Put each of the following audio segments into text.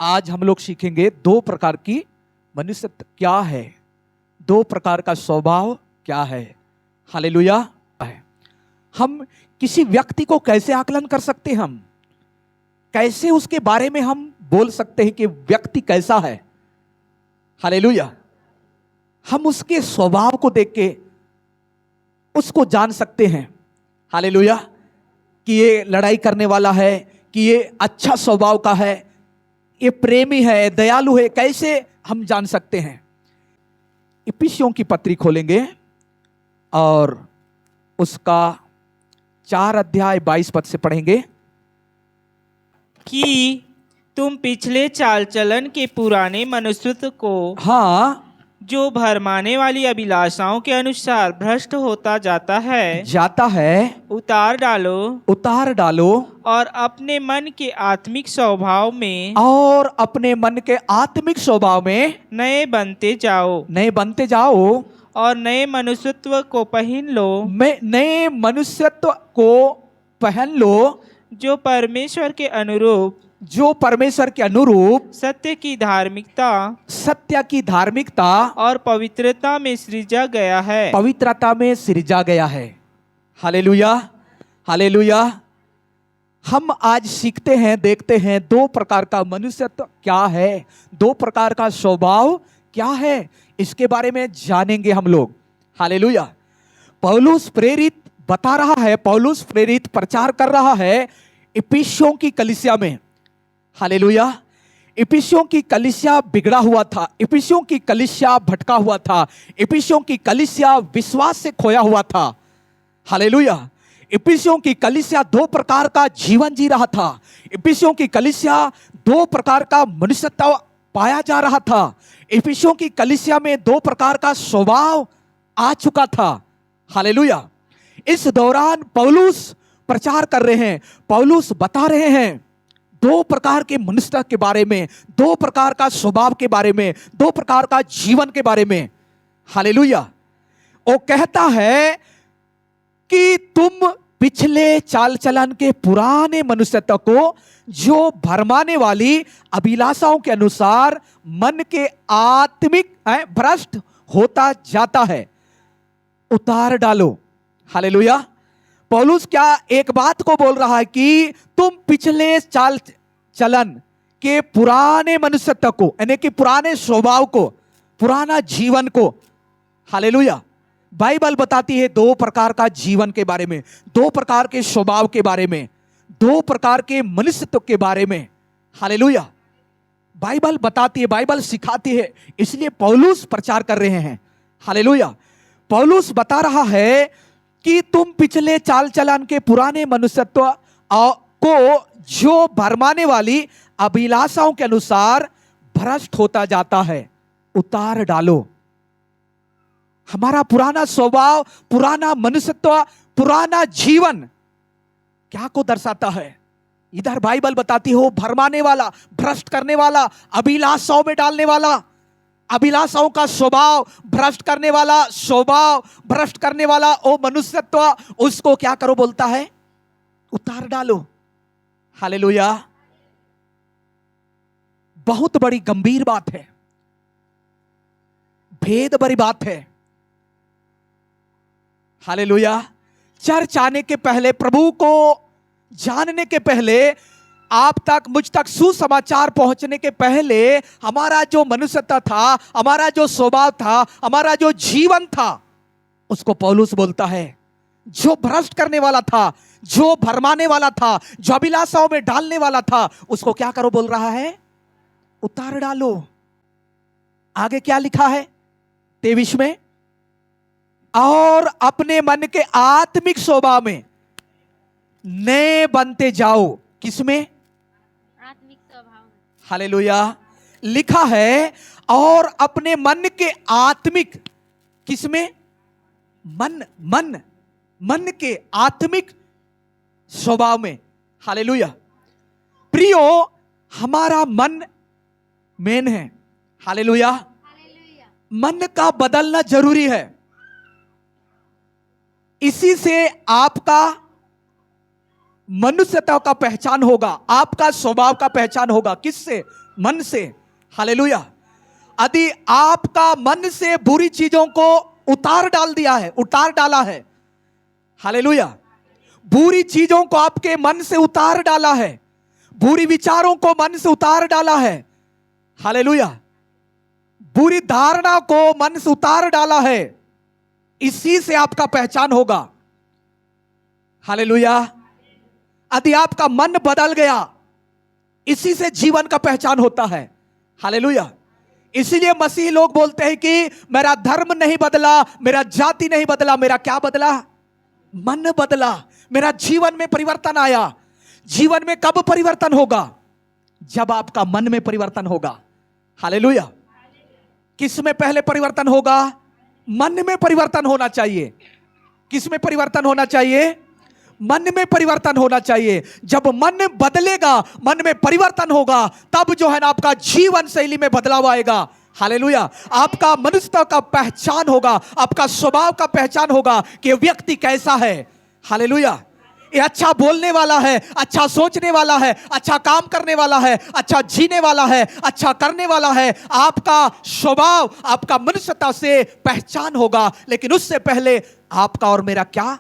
आज हम लोग सीखेंगे दो प्रकार की मनुष्य क्या है, दो प्रकार का स्वभाव क्या है। हालेलुया। हम किसी व्यक्ति को कैसे आकलन कर सकते हैं, हम कैसे उसके बारे में हम बोल सकते हैं कि व्यक्ति कैसा है। हालेलुया। हम उसके स्वभाव को देख के उसको जान सकते हैं। हालेलुया। कि ये लड़ाई करने वाला है, कि ये अच्छा स्वभाव का है, ये प्रेमी है, दयालु है, कैसे हम जान सकते हैं। इफिसियों की पत्री खोलेंगे और उसका 4 अध्याय 22 पद से पढ़ेंगे कि तुम पिछले चाल चलन के पुराने मनुष्यत्व को हाँ जो भरमाने वाली अभिलाषाओं के अनुसार भ्रष्ट होता जाता है उतार डालो और अपने मन के आत्मिक स्वभाव में नए बनते जाओ और नए मनुष्यत्व को पहन लो जो परमेश्वर के अनुरूप सत्य की धार्मिकता और पवित्रता में सृजा गया है। Hallelujah hallelujah. हम आज सीखते हैं, देखते हैं दो प्रकार का मनुष्यत्व क्या है, दो प्रकार का स्वभाव क्या है, इसके बारे में जानेंगे हम लोग। हालेलुया। पौलुस प्रेरित बता रहा है, पौलुस प्रेरित प्रचार कर रहा है इफिसियों की कलीसिया में। हालेलुया। इफिसियों की कलीसिया बिगड़ा हुआ था, इफिसियों की कलीसिया भटका हुआ था, इफिसियों की कलीसिया विश्वास से खोया हुआ था। हालेलुया। इफिसियों की कलीसिया दो प्रकार का जीवन जी रहा था, इफिसियों की कलीसिया दो प्रकार का मनुष्यत्व पाया जा रहा था, इफिसियों की कलीसिया में दो प्रकार का स्वभाव आ चुका था। हालेलुया। इस दौरान पौलुस प्रचार कर रहे हैं, पौलुस बता रहे हैं दो प्रकार के मनुष्य के बारे में, दो प्रकार का स्वभाव के बारे में, दो प्रकार का जीवन के बारे में। हालेलुया। वो कहता है कि तुम पिछले चाल चलन के पुराने मनुष्यत्व को जो भरमाने वाली अभिलाषाओं के अनुसार मन के आत्मिक भ्रष्ट होता जाता है उतार डालो। हालेलुया। पौलुस क्या एक बात को बोल रहा है कि तुम पिछले चाल चलन के पुराने मनुष्यत्व को, यानी कि पुराने स्वभाव को, पुराना जीवन को। हालेलुया। बाइबल बताती है दो प्रकार का जीवन के बारे में, दो प्रकार के स्वभाव के बारे में, दो प्रकार के मनुष्यत्व के बारे में। हालेलुया। बाइबल बताती है, बाइबल सिखाती है, इसलिए पौलुस प्रचार कर रहे हैं। हालेलुया। पौलुस बता रहा है कि तुम पिछले चाल चलन के पुराने मनुष्यत्व को जो भरमाने वाली अभिलाषाओं के अनुसार भ्रष्ट होता जाता है उतार डालो। हमारा पुराना स्वभाव, पुराना मनुष्यत्व, पुराना जीवन क्या को दर्शाता है? इधर बाइबल बताती हो भरमाने वाला, भ्रष्ट करने वाला, अभिलाषाओं में डालने वाला, अभिलाषाओं का स्वभाव भ्रष्ट करने वाला, स्वभाव भ्रष्ट करने वाला ओ मनुष्यत्व, उसको क्या करो बोलता है? उतार डालो। हालेलुया। बहुत बड़ी गंभीर बात है, भेद भरी बात है। हालेलुया। चर्च आने के पहले, प्रभु को जानने के पहले, आप तक, मुझ तक सुसमाचार पहुंचने के पहले हमारा जो मनुष्यता था, हमारा जो स्वभाव था, हमारा जो जीवन था, उसको पौलुस बोलता है जो भ्रष्ट करने वाला था, जो भरमाने वाला था, जो अभिलाषाओं में डालने वाला था, उसको क्या करो बोल रहा है? उतार डालो। आगे क्या लिखा है 23 में? और अपने मन के आत्मिक स्वभाव में नए बनते जाओ। किसमें? आत्मिक स्वभाव में। हालेलुया। लिखा है और अपने मन के आत्मिक, किसमें? मन के आत्मिक स्वभाव में। हालेलुया। प्रियो, हमारा मन मेन है। हालेलुया। मन का बदलना जरूरी है। इसी से आपका मनुष्यता का पहचान होगा, आपका स्वभाव का पहचान होगा। किससे? मन से। हालेलुया। यदि आपका मन से बुरी चीजों को उतार डाला है, हालेलुया, बुरी चीजों को आपके मन से उतार डाला है, बुरी विचारों को मन से उतार डाला है, हालेलुया, बुरी धारणा को मन से उतार डाला है, इसी से आपका पहचान होगा। हालेलुया। यदि आपका मन बदल गया, इसी से जीवन का पहचान होता है। हालेलुया। इसीलिए मसीह लोग बोलते हैं कि मेरा धर्म नहीं बदला, मेरा जाति नहीं बदला, मेरा क्या बदला? मन बदला, मेरा जीवन में परिवर्तन आया। जीवन में कब परिवर्तन होगा? जब आपका मन में परिवर्तन होगा। हालेलुया। किस में पहले परिवर्तन होगा? मन में परिवर्तन होना चाहिए। किस में परिवर्तन होना चाहिए? मन में परिवर्तन होना चाहिए। जब मन बदलेगा, मन में परिवर्तन होगा, तब जो है ना आपका जीवन शैली में बदलाव आएगा। हालेलुया। आपका मनुष्यता का पहचान होगा, आपका स्वभाव का पहचान होगा कि व्यक्ति कैसा है। हालेलुया। ये अच्छा बोलने वाला है, अच्छा सोचने वाला है, अच्छा काम करने वाला है, अच्छा जीने वाला है, अच्छा करने वाला है। आपका स्वभाव, आपका मनुष्यता से पहचान होगा। लेकिन उससे पहले आपका और मेरा क्या?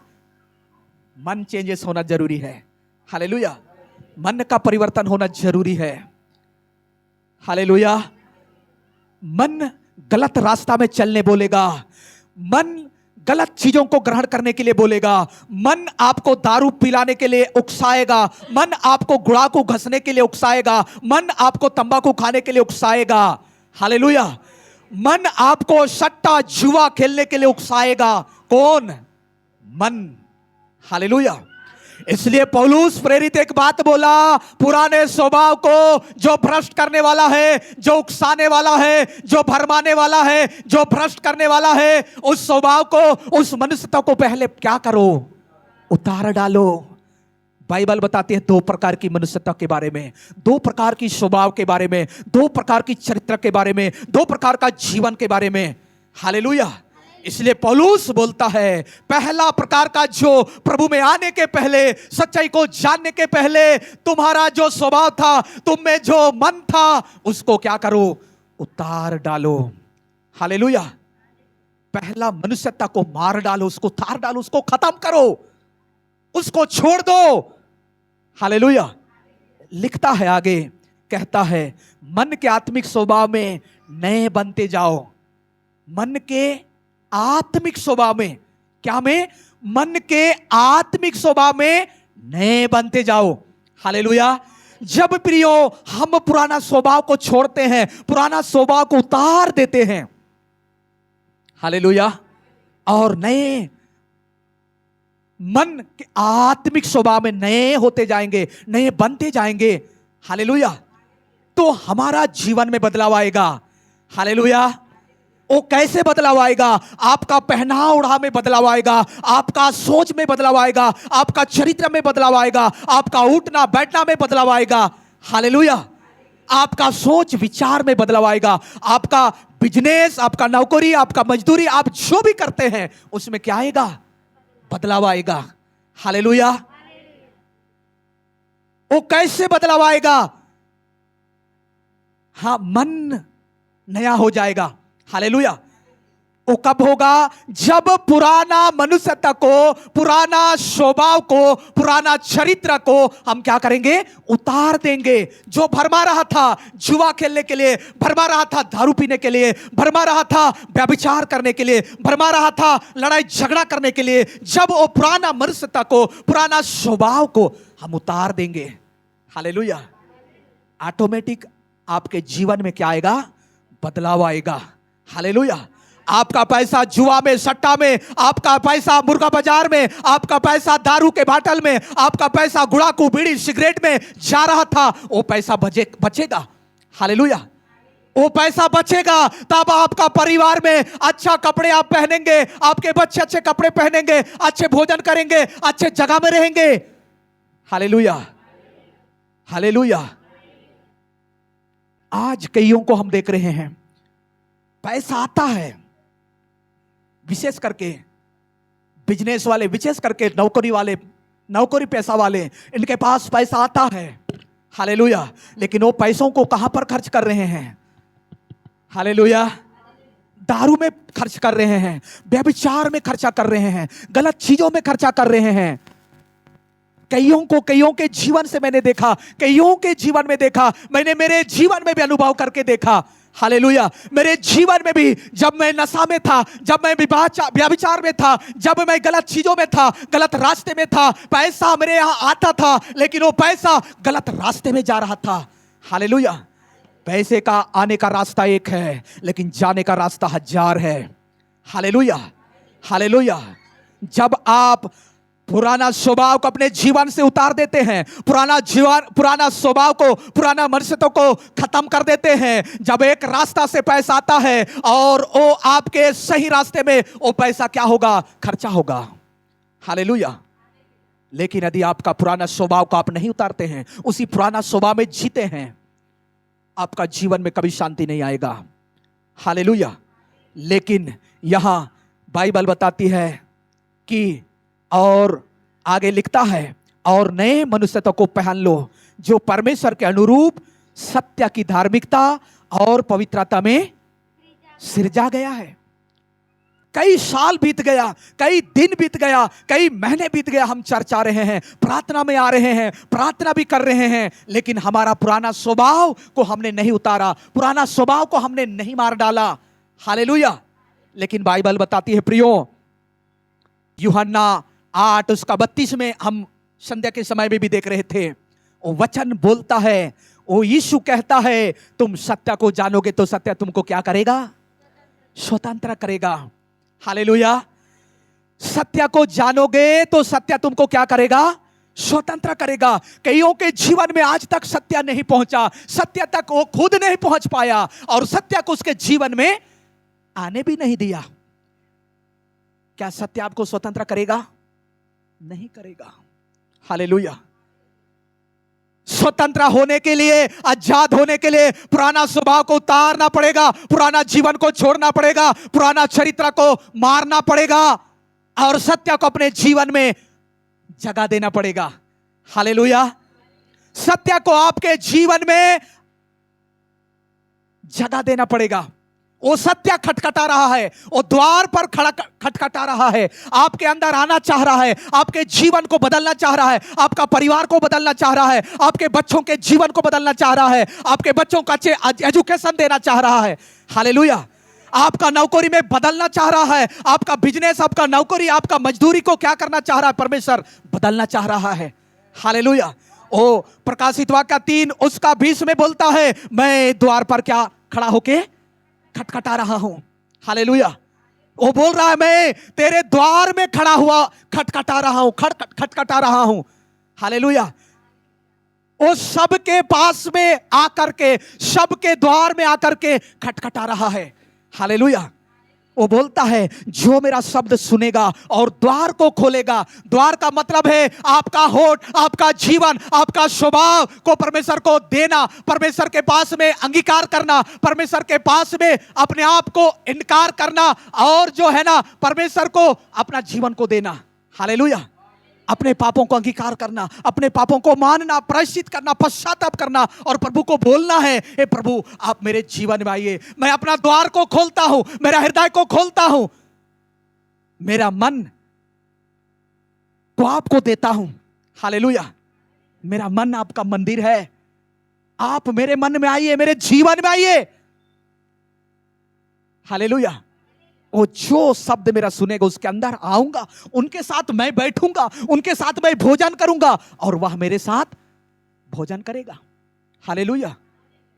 मन चेंजेस होना जरूरी है। हालेलुया। मन का परिवर्तन होना जरूरी है। हालेलुया। मन गलत रास्ता में चलने बोलेगा, मन गलत चीजों को ग्रहण करने के लिए बोलेगा, मन आपको दारू पिलाने के लिए उकसाएगा, मन आपको गुड़ाकू घसने के लिए उकसाएगा, मन आपको तंबाकू खाने के लिए उकसाएगा। हालेलुया। मन आपको सट्टा जुआ खेलने के लिए उकसाएगा। कौन? मन। हालेलुया। इसलिए पौलुस प्रेरित एक बात बोला, पुराने स्वभाव को जो भ्रष्ट करने वाला है, जो उकसाने वाला है, जो भरमाने वाला है, जो भ्रष्ट करने वाला है, उस स्वभाव को, उस मनुष्यता को पहले क्या करो? उतार डालो। बाइबल बताती है दो प्रकार की मनुष्यता के बारे में, दो प्रकार की स्वभाव के बारे में, दो प्रकार की चरित्र के बारे में, दो प्रकार का जीवन के बारे में। हालेलुया। इसलिए पौलुस बोलता है, पहला प्रकार का जो प्रभु में आने के पहले, सच्चाई को जानने के पहले तुम्हारा जो स्वभाव था, तुम में जो मन था, उसको क्या करो? उतार डालो। हालेलुया। पहला मनुष्यता को मार डालो, उसको उतार डालो, उसको खत्म करो, उसको छोड़ दो। हालेलुया। लिखता है आगे, कहता है मन के आत्मिक स्वभाव में नए बनते जाओ। मन के आत्मिक स्वभाव में, क्या में? मन के आत्मिक स्वभाव में नए बनते जाओ। हालेलुया। जब प्रियो हम पुराना स्वभाव को छोड़ते हैं, पुराना स्वभाव को उतार देते हैं, हालेलुया, और नए मन के आत्मिक स्वभाव में नए होते जाएंगे, नए बनते जाएंगे। हालेलुया। तो हमारा जीवन में बदलाव आएगा। हालेलुया। वो कैसे बदलाव आएगा? आपका पहनाव ओढ़ाव में बदलाव आएगा, आपका सोच में बदलाव आएगा, आपका चरित्र में बदलाव आएगा, आपका उठना बैठना में बदलाव आएगा। हालेलुया। आपका सोच विचार में बदलाव आएगा, आपका बिजनेस, आपका नौकरी, आपका मजदूरी, आप जो भी करते हैं उसमें क्या आएगा? बदलाव आएगा। हालेलुया। वो कैसे बदलाव आएगा? हाँ, मन नया हो जाएगा। हालेलुया। वो कब होगा? जब पुराना मनुष्यता को, पुराना स्वभाव को, पुराना चरित्र को हम क्या करेंगे? उतार देंगे। जो भरमा रहा था जुआ खेलने के लिए, भरमा रहा था दारू पीने के लिए, भरमा रहा था व्यभिचार करने के लिए, भरमा रहा था लड़ाई झगड़ा करने के लिए, जब वो पुराना मनुष्यता को, पुराना स्वभाव को हम उतार देंगे, हालेलुया, ऑटोमेटिक आपके जीवन में क्या आएगा? बदलाव आएगा। हालेलुया। आपका पैसा जुआ में, सट्टा में, आपका पैसा मुर्गा बाजार में, आपका पैसा दारू के बाटल में, आपका पैसा गुड़ाकू बीड़ी सिगरेट में जा रहा था, वो पैसा बचेगा। हालेलुया। वो पैसा बचेगा तब आपका परिवार में अच्छा कपड़े आप पहनेंगे, आपके बच्चे अच्छे कपड़े पहनेंगे, अच्छे भोजन करेंगे, अच्छे जगह में रहेंगे। हालेलुया। हालेलुया। आज कईयों को हम देख रहे हैं, पैसा आता है, विशेष करके बिजनेस वाले, विशेष करके नौकरी वाले, नौकरी पैसा वाले, इनके पास पैसा आता है। हालेलुया। लेकिन वो पैसों को कहां पर खर्च कर रहे हैं? हालेलुया। दारू में खर्च कर रहे हैं, व्यभिचार में खर्चा कर रहे हैं, गलत चीजों में खर्चा कर रहे हैं। कईयों के जीवन से मैंने देखा, कईयों के जीवन में देखा, मैंने मेरे जीवन में भी अनुभव करके देखा। हालेलुया। मेरे जीवन में भी जब मैं नशा में था, जब मैं व्यभिचार में था, जब मैं गलत चीजों में था, गलत रास्ते में था, पैसा मेरे यहां आता था लेकिन वो पैसा गलत रास्ते में जा रहा था। हालेलुया। पैसे का आने का रास्ता एक है लेकिन जाने का रास्ता 1000 है। हालेलुया। हालेलुया। जब आप पुराना स्वभाव को अपने जीवन से उतार देते हैं, पुराना स्वभाव को, पुराना मनुष्यत्व को खत्म कर देते हैं, जब एक रास्ता से पैसा आता है और वो आपके सही रास्ते में वो पैसा क्या होगा? खर्चा होगा। हालेलुया। लेकिन यदि आपका पुराना स्वभाव को आप नहीं उतारते हैं, उसी पुराना स्वभाव में जीते हैं, आपका जीवन में कभी शांति नहीं आएगा। हालेलुया। लेकिन यहां बाइबल बताती है कि और आगे लिखता है, और नए मनुष्यत्व को पहन लो जो परमेश्वर के अनुरूप सत्य की धार्मिकता और पवित्रता में सिरजा गया है। कई साल बीत गया, कई दिन बीत गया, कई महीने बीत गया, हम चर्च आ रहे हैं, प्रार्थना में आ रहे हैं, प्रार्थना भी कर रहे हैं, लेकिन हमारा पुराना स्वभाव को हमने नहीं उतारा, पुराना स्वभाव को हमने नहीं मार डाला। हालेलुया। लेकिन बाइबल बताती है प्रियो, यूहन्ना 8 उसका 32 में हम संध्या के समय में भी देख रहे थे, वो वचन बोलता है, वो यीशु कहता है, तुम सत्य को जानोगे तो सत्य तुमको क्या करेगा? स्वतंत्र करेगा। हालेलुया। सत्य को जानोगे तो सत्य तुमको क्या करेगा? स्वतंत्र करेगा। कईयों के जीवन में आज तक सत्य नहीं पहुंचा, सत्य तक वो खुद नहीं पहुंच पाया और सत्य को उसके जीवन में आने भी नहीं दिया। क्या सत्य आपको स्वतंत्र करेगा? नहीं करेगा। हालेलुया। स्वतंत्र होने के लिए, आजाद होने के लिए पुराना स्वभाव को उतारना पड़ेगा, पुराना जीवन को छोड़ना पड़ेगा, पुराना चरित्र को मारना पड़ेगा और सत्य को अपने जीवन में जगह देना पड़ेगा। हालेलुया। सत्य को आपके जीवन में जगह देना पड़ेगा। वो सत्य खटखटा रहा है, वो द्वार पर खड़ा खटखटा रहा है, आपके अंदर आना चाह रहा है, आपके जीवन को बदलना चाह रहा है, आपका परिवार को बदलना चाह रहा है, आपके बच्चों के जीवन को बदलना चाह रहा है, आपके बच्चों को अच्छे एजुकेशन देना चाह रहा है। हालेलुया। आपका नौकरी में बदलना चाह रहा है, आपका बिजनेस, आपका नौकरी, आपका मजदूरी को क्या करना चाह रहा है? परमेश्वर बदलना चाह रहा है। हालेलुया। ओ प्रकाशित वाक्य 3 उसका 20 में बोलता है, मैं द्वार पर क्या खड़ा होके खटखटा रहा हूं। हालेलुया। वो बोल रहा है, मैं तेरे द्वार में खड़ा हुआ खटखटा रहा हूं, खटखटा रहा हूं। हालेलुया। वो सबके पास में आकर के, सबके द्वार में आकर के खटखटा रहा है। हालेलुया। वो बोलता है, जो मेरा शब्द सुनेगा और द्वार को खोलेगा, द्वार का मतलब है आपका होठ, आपका जीवन, आपका स्वभाव को परमेश्वर को देना, परमेश्वर के पास में अंगीकार करना, परमेश्वर के पास में अपने आप को इनकार करना और जो है ना परमेश्वर को अपना जीवन को देना। हालेलुया। अपने पापों को अंगीकार करना, अपने पापों को मानना, प्रायश्चित करना, पश्चाताप करना और प्रभु को बोलना है, हे प्रभु आप मेरे जीवन में आइए, मैं अपना द्वार को खोलता हूं, मेरा हृदय को खोलता हूं, मेरा मन को आपको देता हूं। हालेलुया। मेरा मन आपका मंदिर है, आप मेरे मन में आइए, मेरे जीवन में आइए। हालेलुया। वो जो शब्द मेरा सुनेगा उसके अंदर आऊंगा, उनके साथ मैं बैठूंगा, उनके साथ मैं भोजन करूंगा और वह मेरे साथ भोजन करेगा। हालेलुया।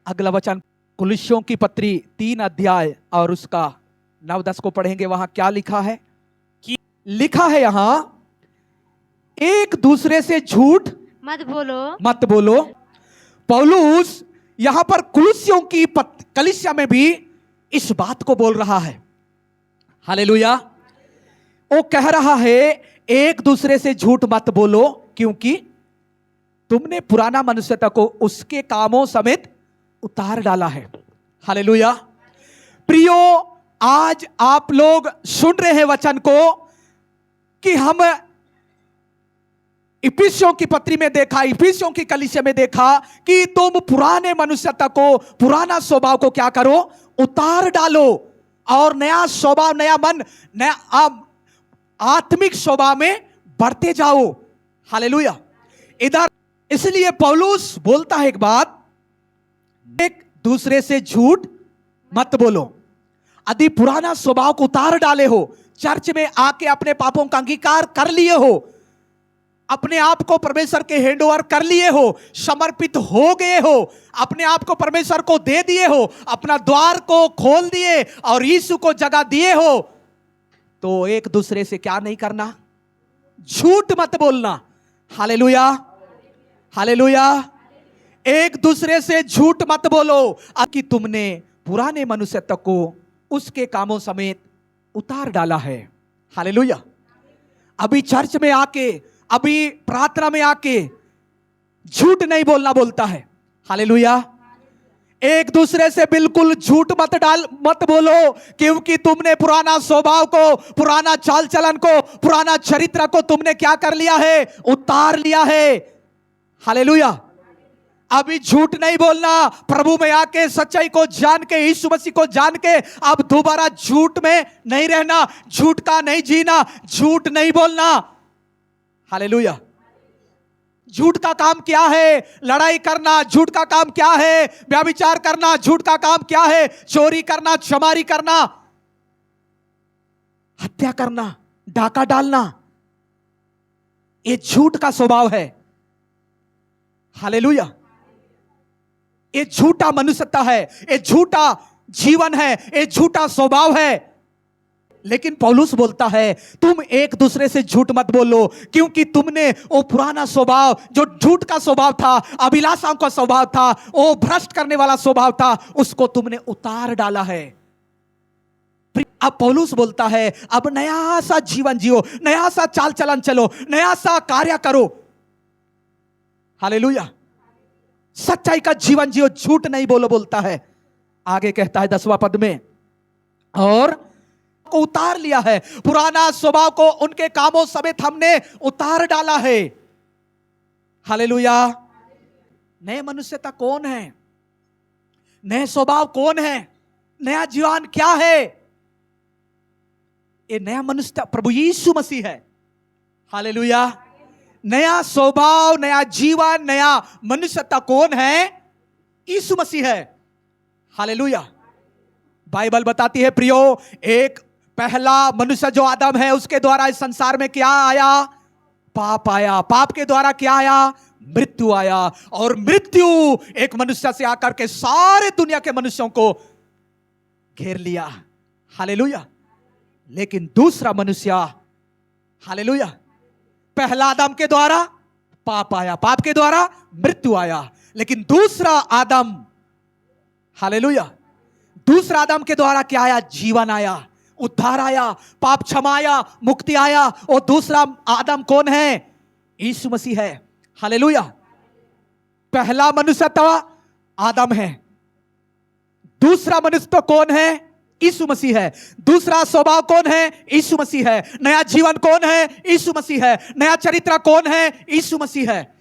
अगला वचन कुलिस्सियों की पत्री 3 अध्याय और उसका 9-10 को पढ़ेंगे। वहां क्या लिखा है? कि लिखा है यहां, एक दूसरे से झूठ मत बोलो। पौलुस यहां पर कुलिस्सियों की कलीसिया में भी इस बात को बोल रहा है। हालेलुया। वो कह रहा है, एक दूसरे से झूठ मत बोलो, क्योंकि तुमने पुराना मनुष्यता को उसके कामों समेत उतार डाला है। हालेलुया। प्रियो, आज आप लोग सुन रहे हैं वचन को कि हम इफिसियों की पत्री में देखा, इफिसियों की कलीसिया में देखा कि तुम पुराने मनुष्यता को, पुराना स्वभाव को क्या करो, उतार डालो और नया स्वभाव, नया मन, नया आत्मिक स्वभाव में बढ़ते जाओ। हालेलुया। इधर इसलिए पौलुस बोलता है एक बात, एक दूसरे से झूठ मत बोलो। यदि पुराना स्वभाव को उतार डाले हो, चर्च में आके अपने पापों का अंगीकार कर लिए हो, अपने आप को परमेश्वर के हैंड ओवर कर लिए हो, समर्पित हो गए हो, अपने आप को परमेश्वर को दे दिए हो, अपना द्वार को खोल दिए और यीशु को जगह दिए हो, तो एक दूसरे से क्या नहीं करना, झूठ मत बोलना। Hallelujah, hallelujah. एक दूसरे से झूठ मत बोलो कि तुमने पुराने मनुष्यत्व को उसके कामों समेत उतार डाला है। हालेलुया। अभी चर्च में आके, अभी प्रार्थना में आके झूठ नहीं बोलना बोलता है। हालेलुया। एक दूसरे से बिल्कुल झूठ मत बोलो, क्योंकि तुमने पुराना स्वभाव को, पुराना चाल चलन को, पुराना चरित्र को तुमने क्या कर लिया है, उतार लिया है। हालेलुया। अभी झूठ नहीं बोलना, प्रभु में आके सच्चाई को जान के, यीशु मसीह को जान के अब दोबारा झूठ में नहीं रहना, झूठ का नहीं जीना, झूठ नहीं बोलना। हालेलुया। झूठ का काम क्या है, लड़ाई करना। झूठ का काम क्या है, व्यभिचार करना। झूठ का काम क्या है, चोरी करना, चमारी करना, हत्या करना, डाका डालना। ये झूठ का स्वभाव है। हालेलुया। ये झूठा मनुष्यता है, ये झूठा जीवन है, ये झूठा स्वभाव है। लेकिन पौलुस बोलता है तुम एक दूसरे से झूठ मत बोलो, क्योंकि तुमने वो पुराना स्वभाव, जो झूठ का स्वभाव था, अभिलाषाओं का स्वभाव था, वो भ्रष्ट करने वाला स्वभाव था, उसको तुमने उतार डाला है। अब पौलुस बोलता है अब नया सा जीवन जियो, नया सा चाल चलन चलो, नया सा कार्य करो। हालेलुया। सच्चाई का जीवन जियो, झूठ नहीं बोलो बोलता है। आगे कहता है 10वां पद में, और को उतार लिया है, पुराना स्वभाव को उनके कामों समेत हमने उतार डाला है। हालेलुया। नए मनुष्यता कौन है, नए स्वभाव कौन है, नया जीवन क्या है? ये नया मनुष्य प्रभु यीशु मसीह है। हालेलुया। नया स्वभाव, नया जीवन, नया मनुष्यता कौन है? यीशु मसीह है। हालेलुया। बाइबल बताती है प्रियो, एक पहला मनुष्य जो आदम है, उसके द्वारा इस संसार में क्या आया? पाप आया। पाप के द्वारा क्या आया? मृत्यु आया। और मृत्यु एक मनुष्य से आकर के सारे दुनिया के मनुष्यों को घेर लिया। हालेलुया। लेकिन दूसरा मनुष्य, हालेलुया, पहला आदम के द्वारा पाप आया, पाप के द्वारा मृत्यु आया, लेकिन दूसरा आदम, हालेलुया, दूसरा आदम के द्वारा क्या आया? जीवन आया, उद्धार आया, पाप क्षमाया, मुक्ति आया। और दूसरा आदम कौन है? यीशु मसीह है। हालेलुया। पहला मनुष्य तो आदम है, दूसरा मनुष्य तो कौन है? यीशु मसीह है। दूसरा स्वभाव कौन है? यीशु मसीह है। नया जीवन कौन है? यीशु मसीह है। नया चरित्र कौन है? यीशु मसीह है।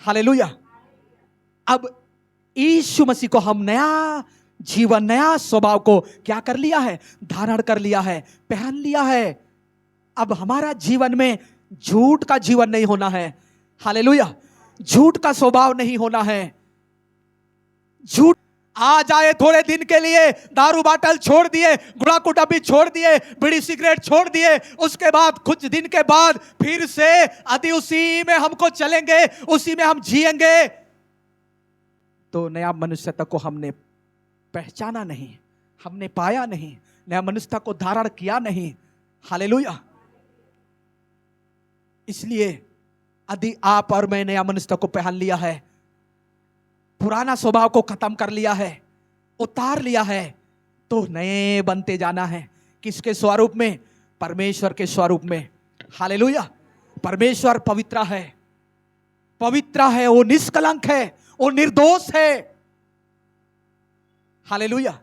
हालेलुया। अब यीशु मसीह को हम नया जीवन, नया स्वभाव को क्या कर लिया है? धारण कर लिया है, पहन लिया है। अब हमारा जीवन में झूठ का जीवन नहीं होना है। हालेलुया। झूठ का स्वभाव नहीं होना है। झूठ आ जाए थोड़े दिन के लिए, दारू बाटल छोड़ दिए, गुड़ाकू डब्बी छोड़ दिए, बीड़ी सिगरेट छोड़ दिए, उसके बाद कुछ दिन के बाद फिर से अति उसी में हमको चलेंगे, उसी में हम जिएंगे, तो नया मनुष्यता को हमने पहचाना नहीं, हमने पाया नहीं, नया मनुष्यता को धारण किया नहीं। हालेलुया। इसलिए यदि आप और मैं नया मनुष्यता को पहन लिया है, पुराना स्वभाव को खत्म कर लिया है, उतार लिया है, तो नए बनते जाना है। किसके स्वरूप में? परमेश्वर के स्वरूप में। हालेलुया। परमेश्वर पवित्र है, पवित्र है, वो निष्कलंक है, वो निर्दोष है। हालेलुया।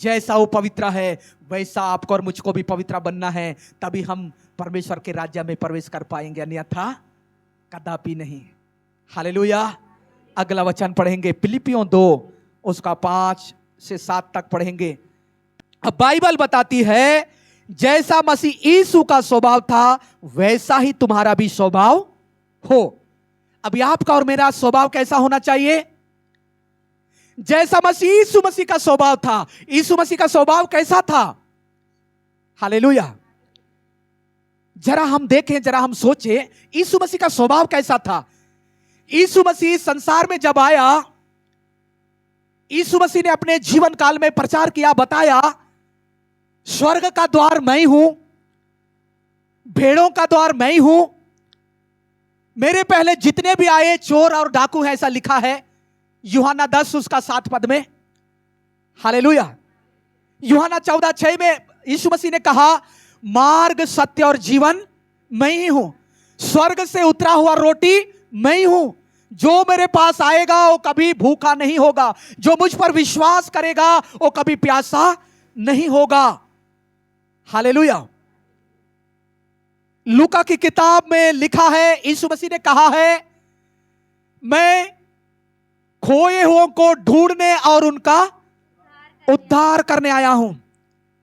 जैसा वो पवित्र है वैसा आपको और मुझको भी पवित्र बनना है, तभी हम परमेश्वर के राज्य में प्रवेश कर पाएंगे, अन्यथा कदापि नहीं। हालेलुया। अगला वचन पढ़ेंगे फिलिपियों 2 उसका 5 से 7 तक पढ़ेंगे। अब बाइबल बताती है जैसा मसीह यीशु का स्वभाव था वैसा ही तुम्हारा भी स्वभाव हो। अभी आपका और मेरा स्वभाव कैसा होना चाहिए? जैसा यीशु मसीह का स्वभाव था। यीशु मसीह का स्वभाव कैसा था? हालेलुया। जरा हम देखें, जरा हम सोचें यीशु मसीह का स्वभाव कैसा था। यीशु मसीह संसार में जब आया, यीशु मसीह ने अपने जीवन काल में प्रचार किया, बताया स्वर्ग का द्वार मैं ही हूं, भेड़ों का द्वार मैं ही हूं, मेरे पहले जितने भी आए चोर और डाकू हैं, ऐसा लिखा है यूहन्ना 10 उसका 7 पद में। हालेलुया। यूहन्ना 14:6 में यीशु मसीह ने कहा मार्ग सत्य और जीवन मैं ही हूं, स्वर्ग से उतरा हुआ रोटी मैं ही हूं, जो मेरे पास आएगा वो कभी भूखा नहीं होगा, जो मुझ पर विश्वास करेगा वो कभी प्यासा नहीं होगा। हालेलुया। लूका की किताब में लिखा है यीशु मसीह ने कहा है मैं खोए हुओं को ढूंढने और उनका उद्धार करने आया हूं।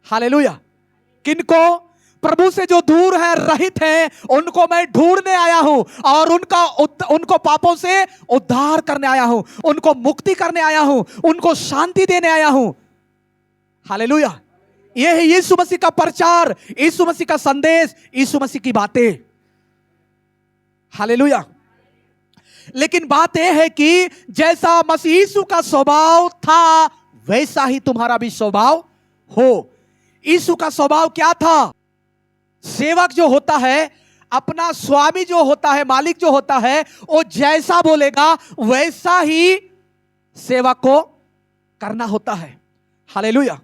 हालेलुया। किनको? प्रभु से जो दूर है, रहित हैं, उनको मैं ढूंढने आया हूं और उनको पापों से उद्धार करने आया हूं, उनको मुक्ति करने आया हूं, उनको शांति देने आया हूं। हालेलुया। यह है यीशु मसीह का प्रचार, यीशु मसीह का संदेश, यीशु मसीह की बातें। हालेलुया। लेकिन बात यह है कि जैसा मसीह यीशु का स्वभाव था वैसा ही तुम्हारा भी स्वभाव हो। यीशु का स्वभाव क्या था? सेवक जो होता है, अपना स्वामी जो होता है, मालिक जो होता है, वो जैसा बोलेगा वैसा ही सेवक को करना होता है। हालेलुया।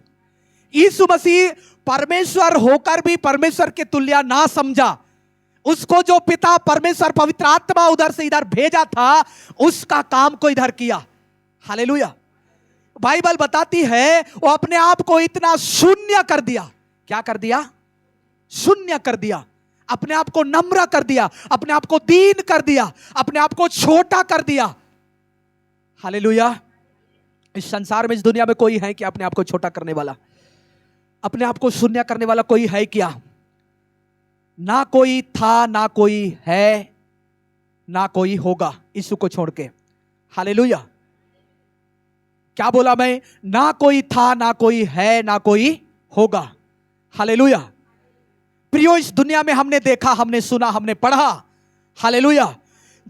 यीशु मसीह परमेश्वर होकर भी परमेश्वर के तुल्य ना समझा। उसको जो पिता परमेश्वर पवित्र आत्मा उधर से इधर भेजा था उसका काम को इधर किया। हालेलुया। बाइबल बताती है वो अपने आप को इतना शून्य कर दिया। क्या कर दिया? शून्य कर दिया। अपने आप को नम्र कर दिया, अपने आप को दीन कर दिया, अपने आप को छोटा कर दिया। हालेलुया। इस संसार में, इस दुनिया में कोई है क्या अपने आप को छोटा करने वाला, अपने आप को शून्य करने वाला कोई है क्या? ना कोई था, ना कोई है, ना कोई होगा यीशु को छोड़ के। हालेलुया। क्या बोला मैं? ना कोई था, ना कोई है, ना कोई होगा। हालेलुया। प्रियो, इस दुनिया में हमने देखा, हमने सुना, हमने पढ़ा, हालेलुया,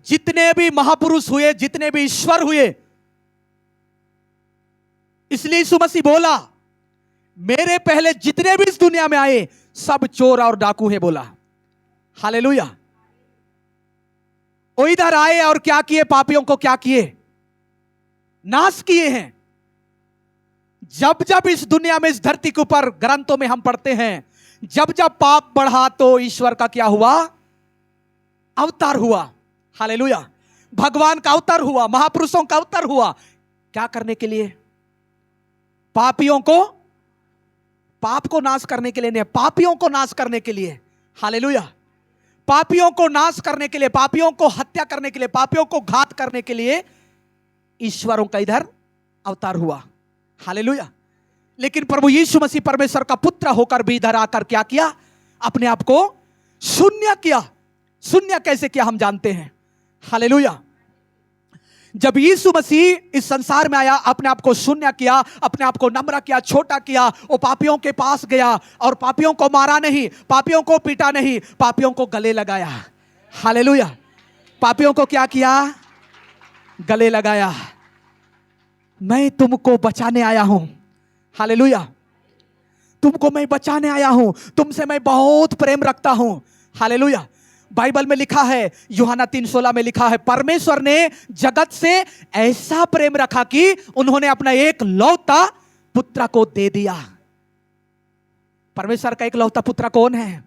जितने भी महापुरुष हुए, जितने भी ईश्वर हुए, इसलिए यीशु मसीह बोला मेरे पहले जितने भी इस दुनिया में आए सब चोर और डाकू है, बोला। हालेलुया। वो इधर आए और क्या किए? पापियों को क्या किए? नाश किए हैं। जब जब इस दुनिया में, इस धरती के ऊपर ग्रंथों में हम पढ़ते हैं, जब जब पाप बढ़ा तो ईश्वर का क्या हुआ? अवतार हुआ। हालेलुया। भगवान का अवतार हुआ, महापुरुषों का अवतार हुआ। क्या करने के लिए? पापियों को, पाप को नाश करने के लिए नहीं, पापियों को नाश करने के लिए। हालेलुया। पापियों को नाश करने के लिए, पापियों को हत्या करने के लिए, पापियों को घात करने के लिए ईश्वरों का इधर अवतार हुआ। हालेलुया। लेकिन प्रभु यीशु मसीह परमेश्वर का पुत्र होकर भी इधर आकर क्या किया? अपने आप को शून्य किया। शून्य कैसे किया हम जानते हैं। हालेलुया। जब यीशु मसीह इस संसार में आया, अपने आप को शून्य किया, अपने आप को नम्र किया, छोटा किया। वो पापियों के पास गया और पापियों को मारा नहीं, पापियों को पीटा नहीं, पापियों को गले लगाया। हालेलुया। पापियों को क्या किया? गले लगाया। मैं तुमको बचाने आया हूं। हालेलुया। तुमको मैं बचाने आया हूं, तुमसे मैं बहुत प्रेम रखता हूं। हालेलुया। बाइबल में लिखा है, यूहन्ना 3:16 में लिखा है, परमेश्वर ने जगत से ऐसा प्रेम रखा कि उन्होंने अपना एक लौता पुत्र को दे दिया। परमेश्वर का एक लौता पुत्र कौन है?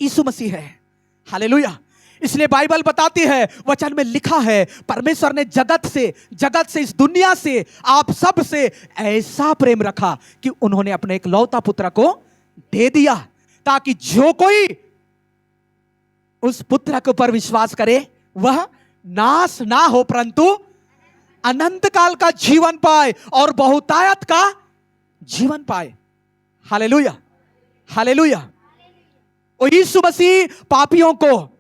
यीशु मसीह है। हालेलुया। इसलिए बाइबल बताती है, वचन में लिखा है, परमेश्वर ने जगत से, इस दुनिया से, आप सब से ऐसा प्रेम रखा कि उन्होंने अपने एक लौता पुत्र को दे दिया, ताकि जो कोई उस पुत्र के ऊपर विश्वास करे वह नाश ना हो परंतु अनंत काल का जीवन पाए और बहुतायत का जीवन पाए। Hallelujah, hallelujah. और यीशु मसीह पापियों को,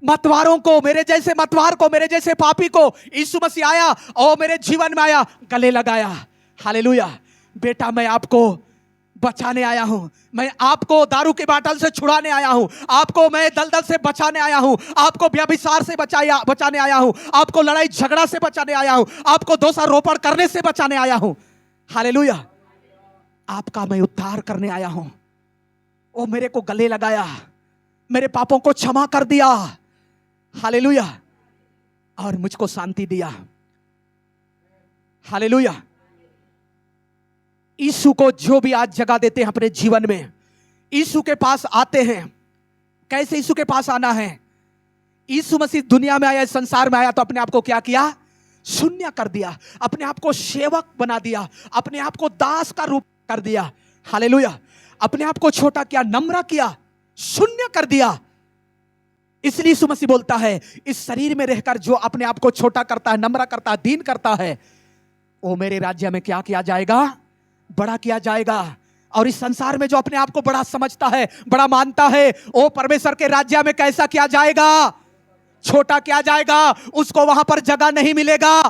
मतवारों को, मेरे जैसे मतवार को, मेरे जैसे पापी को यीशु मसीह आया और मेरे जीवन में आया, गले लगाया। हालेलुया। बेटा मैं आपको बचाने आया हूं, मैं आपको दारू के बाटल से छुड़ाने आया हूं, आपको मैं दलदल से बचाने आया हूं, आपको व्यभिचार से बचाने आया हूं, आपको लड़ाई झगड़ा से बचाने आया हूं, आपको दोषारोपण करने से बचाने आया हूं। हालेलुया। आपका मैं उद्धार करने आया हूं। वो मेरे को गले लगाया, मेरे पापों को क्षमा कर दिया। हालेलुया। और मुझको शांति दिया। हालेलुया। यीशु को जो भी आज जगह देते हैं अपने जीवन में, यीशु के पास आते हैं। कैसे यीशु के पास आना है? यीशु मसीह दुनिया में आया, संसार में आया तो अपने आप को क्या किया? शून्य कर दिया, अपने आप को सेवक बना दिया, अपने आप को दास का रूप कर दिया। हालेलुया। अपने आप को छोटा किया, नम्र किया, शून्य कर दिया। इसलिए यीशु मसीह बोलता है, इस शरीर में रहकर जो अपने आप को छोटा करता है, नम्र करता है, दीन करता है, वो मेरे राज्य में क्या किया जाएगा? बड़ा किया जाएगा। और इस संसार में जो अपने आप को बड़ा समझता है, बड़ा मानता है, वो परमेश्वर के राज्य में कैसा किया जाएगा? छोटा किया जाएगा। उसको वहां पर जगह नहीं मिलेगा।